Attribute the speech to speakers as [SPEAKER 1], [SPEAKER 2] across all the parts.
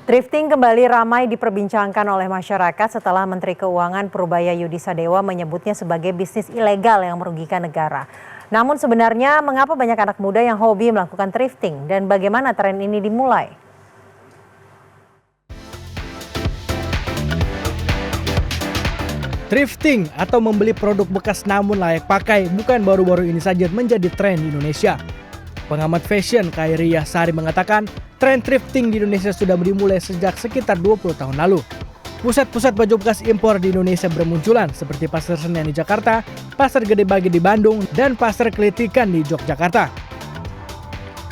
[SPEAKER 1] Thrifting kembali ramai diperbincangkan oleh masyarakat setelah Menteri Keuangan Purubaya Yudi Sadewa menyebutnya sebagai bisnis ilegal yang merugikan negara. Namun sebenarnya mengapa banyak anak muda yang hobi melakukan thrifting dan bagaimana tren ini dimulai?
[SPEAKER 2] Thrifting atau membeli produk bekas namun layak pakai bukan baru-baru ini saja menjadi tren di Indonesia. Pengamat fashion Khairyah Sari mengatakan tren thrifting di Indonesia sudah dimulai sejak sekitar 20 tahun lalu. Pusat-pusat baju bekas impor di Indonesia bermunculan seperti Pasar Senen di Jakarta, Pasar Gede Bage di Bandung, dan Pasar Kelitikan di Yogyakarta.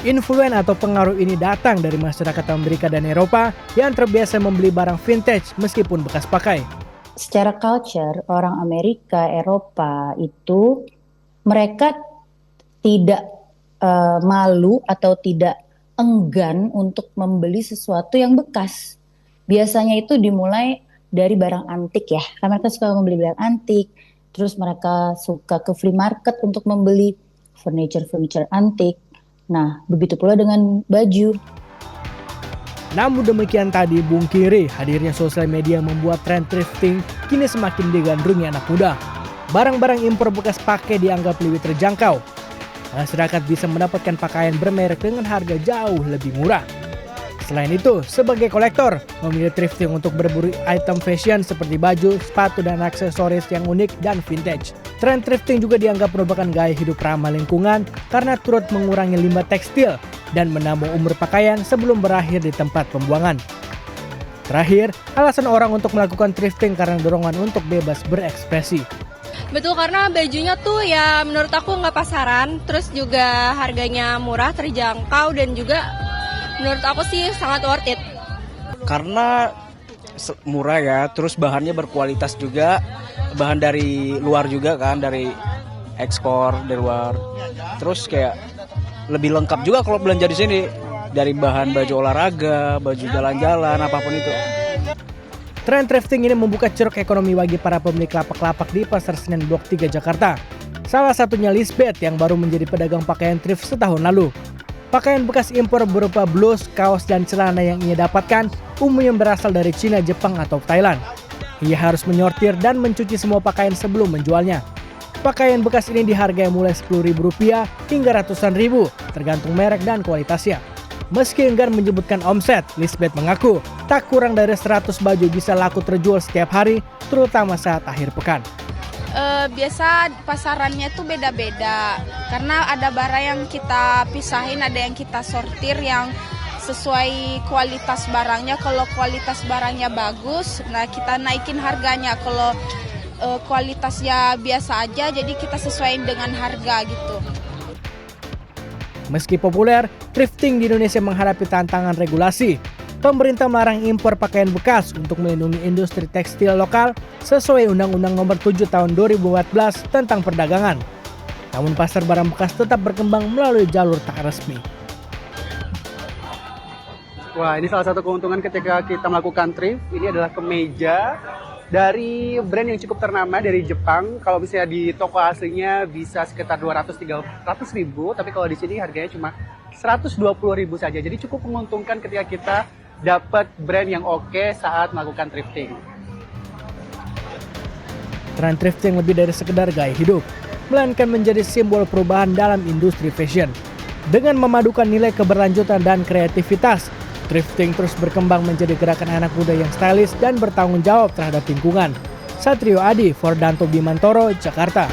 [SPEAKER 2] Influen atau pengaruh ini datang dari masyarakat Amerika dan Eropa yang terbiasa membeli barang vintage meskipun bekas pakai.
[SPEAKER 3] Secara culture, orang Amerika, Eropa itu mereka tidak malu atau tidak enggan untuk membeli sesuatu yang bekas. Biasanya itu dimulai dari barang antik ya. Karena mereka suka membeli barang antik, terus mereka suka ke flea market untuk membeli furniture antik. Nah, begitu pula dengan baju.
[SPEAKER 2] Namun demikian tadi bungkiri hadirnya sosial media membuat tren thrifting kini semakin digandrungi anak muda. Barang-barang impor bekas pakai dianggap lebih terjangkau. Masyarakat bisa mendapatkan pakaian bermerek dengan harga jauh lebih murah. Selain itu, sebagai kolektor, memilih thrifting untuk berburu item fashion seperti baju, sepatu, dan aksesoris yang unik dan vintage. Tren thrifting juga dianggap merupakan gaya hidup ramah lingkungan karena turut mengurangi limbah tekstil dan menambah umur pakaian sebelum berakhir di tempat pembuangan. Terakhir, alasan orang untuk melakukan thrifting karena dorongan untuk bebas berekspresi.
[SPEAKER 4] Betul, karena bajunya tuh ya menurut aku nggak pasaran, terus juga harganya murah, terjangkau, dan juga menurut aku sih sangat worth it.
[SPEAKER 5] Karena murah ya, terus bahannya berkualitas juga, bahan dari luar juga kan, dari ekspor dari luar. Terus kayak lebih lengkap juga kalau belanja di sini, dari bahan baju olahraga, baju jalan-jalan, apapun itu.
[SPEAKER 2] Tren thrifting ini membuka ceruk ekonomi bagi para pemilik lapak-lapak di Pasar Senen Blok 3 Jakarta. Salah satunya Lisbeth yang baru menjadi pedagang pakaian thrift setahun lalu. Pakaian bekas impor berupa blus, kaos, dan celana yang ia dapatkan umumnya berasal dari Cina, Jepang, atau Thailand. Ia harus menyortir dan mencuci semua pakaian sebelum menjualnya. Pakaian bekas ini dihargai mulai Rp10.000 hingga ratusan ribu, tergantung merek dan kualitasnya. Meski enggan menyebutkan omset, Lisbeth mengaku tak kurang dari 100 baju bisa laku terjual setiap hari, terutama saat akhir pekan.
[SPEAKER 4] Biasa pasarannya tuh beda-beda, karena ada barang yang kita pisahin, ada yang kita sortir yang sesuai kualitas barangnya. Kalau kualitas barangnya bagus, nah kita naikin harganya. Kalau kualitasnya biasa aja, jadi kita sesuaiin dengan harga gitu.
[SPEAKER 2] Meski populer, thrifting di Indonesia menghadapi tantangan regulasi. Pemerintah melarang impor pakaian bekas untuk melindungi industri tekstil lokal sesuai Undang-Undang Nomor 7 Tahun 2014 tentang perdagangan. Namun pasar barang bekas tetap berkembang melalui jalur tak resmi.
[SPEAKER 6] Wah, ini salah satu keuntungan ketika kita melakukan thrift. Ini adalah kemeja dari brand yang cukup ternama dari Jepang. Kalau misalnya di toko aslinya bisa sekitar 200-300 ribu, tapi kalau di sini harganya cuma 120 ribu saja. Jadi cukup menguntungkan ketika kita dapat brand yang oke saat melakukan thrifting.
[SPEAKER 2] Tren thrifting lebih dari sekedar gaya hidup, melainkan menjadi simbol perubahan dalam industri fashion. Dengan memadukan nilai keberlanjutan dan kreativitas, thrifting terus berkembang menjadi gerakan anak muda yang stylish dan bertanggung jawab terhadap lingkungan. Satrio Adi, Fordanto Bimantoro, Jakarta.